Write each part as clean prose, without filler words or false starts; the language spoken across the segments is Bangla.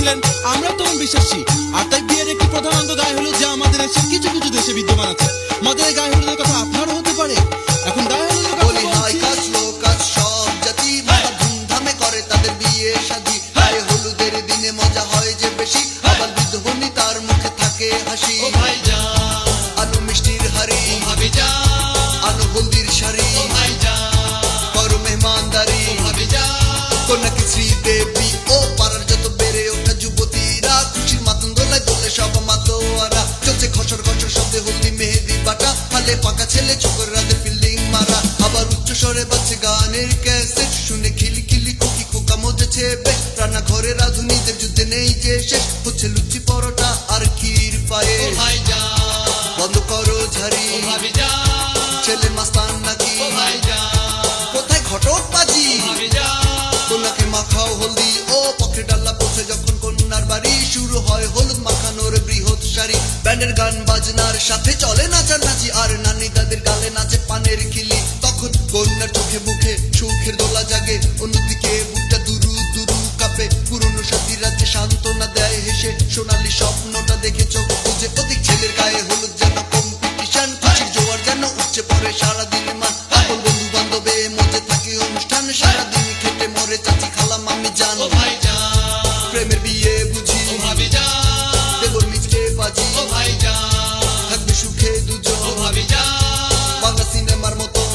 বলেছিলেন আমরা তখন বিশ্বাসী। আর তাই বিয়ের একটি প্রধান অঙ্গ গায়ে হলুদ, যা আমাদের দেশের কিছু কিছু দেশে বিদ্যমান আছে। মদের গায়ে হলুদের কথা আপনারও হতে পারে। এখন গায়ে হলুদের কথা সব জাতি ধুমধামে করে তাদের বিয়ে শাদী। গায়ে হলুদের দিনে মজা হয় যে বেশি, আবার বিধবনী তার মুখে থাকে হাসি। আনো মিষ্টির হাড়ি, আনো হলদির শাড়ি, করো মেহমানদারি, কন্যাকে শ্রীদেবী ও পাড়ার যত বেড়ে ওঠা যুবতীরা খুশির মাতন দোলায় দোলে সব মাতোয়ারা। চলছে খসর খসর শব্দে হলদি মেহেদি বাটা, হালে পাকা ছেলে চোখের রাতে ফিল্ডিং মারা। আবার উচ্চ স্বরে বাজছে গানের ক্যাসেট, শুনে খিলি খিলি কুকি কোকা মজেছে বেশ। রান্নাঘরে রাঁধুনিদের যুদ্ধে নেই যে শেষ, হচ্ছে লুচি পরোটা আর ক্ষীর পায়ে। বন্ধ করো ঝাড়ি, ছেলে মাস্তান নাকি, কোথায় ঘটক বাজি, কন্যাকে মাখাও হলদি ও পক্ষে ডাল্লা পৌঁছে যখন কন্যার বাড়ি। শুরু হয় হলুদ মাখানোর বৃহৎ সারি, ব্যান্ডের গান বাজনার সাথে চলে নাচানাচি, আর নানি দাদের গালে নাচে পানের খিলি। তখন কন্যার চোখে মুখে সুখের দোলা জাগে, অন্যদিকে বুকটা দুরু দুরু কাঁপে। পুরনো সাথী রাজ্যে সান্ত্বনা দেয় হেসে, সোনালি স্বপ্নটা দেখে চোখ বুঝে। ওদিক ছেলের গায়ে হলুদ যেন কম্পিটিশন, খুশির জোয়ার যেন উঠছে পরে সারাদিন মান। আপন বন্ধু বান্ধবে মজে থাকে অনুষ্ঠান, সারাদিন খেটে মরে চাচি খালা মামি জান। প্রেমের বিয়ে বুঝি দেবর মিচকে বাজি, থাকবে সুখে দুজন বাংলা সিনেমার মতন।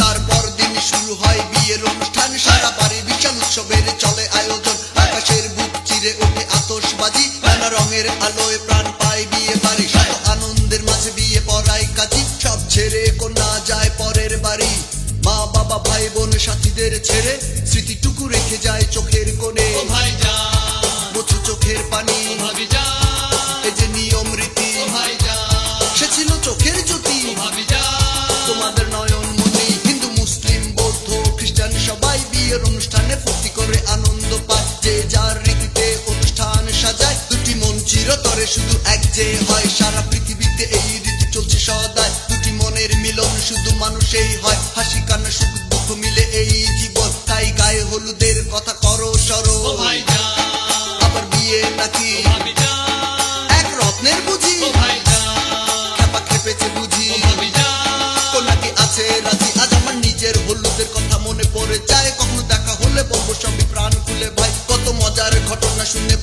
তারপর দিন শুরু হয় বিয়ের অনুষ্ঠান, সারা বাড়ি বিশাল উৎসবের চলে আয়োজন। আকাশের বুক চিরে ওঠে আতশবাজি, নানা রঙের আলোয় প্রাণ পায় বিয়ে বাড়ি। শত আনন্দের মাঝে বিয়ে পড়ায় কাজী, সব ছেড়ে কন্যা যায় পরের বাড়ি। মা বাবা ভাই বোন সাথীদের ছেড়ে স্মৃতিটুকু রেখে যায় চোখের কোণে। মুছো চোখের পানি, এই যে নিয়ম রীতি, সে ছিল চোখের জ্যোতি তোমাদের নয়ন মনি। হিন্দু মুসলিম বৌদ্ধ খ্রিস্টান সবাই বিয়ের অনুষ্ঠানে ফুর্তি করে আনন্দ পায়, যে যার রীতিতে অনুষ্ঠান সাজায়। দুটি মন চিরতরে শুধু এক যে হয়, সারা পৃথিবীতে এই রীতি চলছে সদায়। দুটি মনের মিলন শুধু মানুষেই হয়, হাসি কান্না সুখ দুঃখ মিলে এই জীবন। তাই গায়ে হলুদের কথা করো সরো, আবার বিয়ে নাকি এক রত্নের বুঝি, খেপা খেপেছে বুঝি, কন্যাকে আছে রাজি। আজ আমার নিজের হলুদের কথা মনে পড়ে যায়, কখনো দেখা হলে বলবো সবই প্রাণ খুলে ভাই। কত মজার ঘটনা শুনে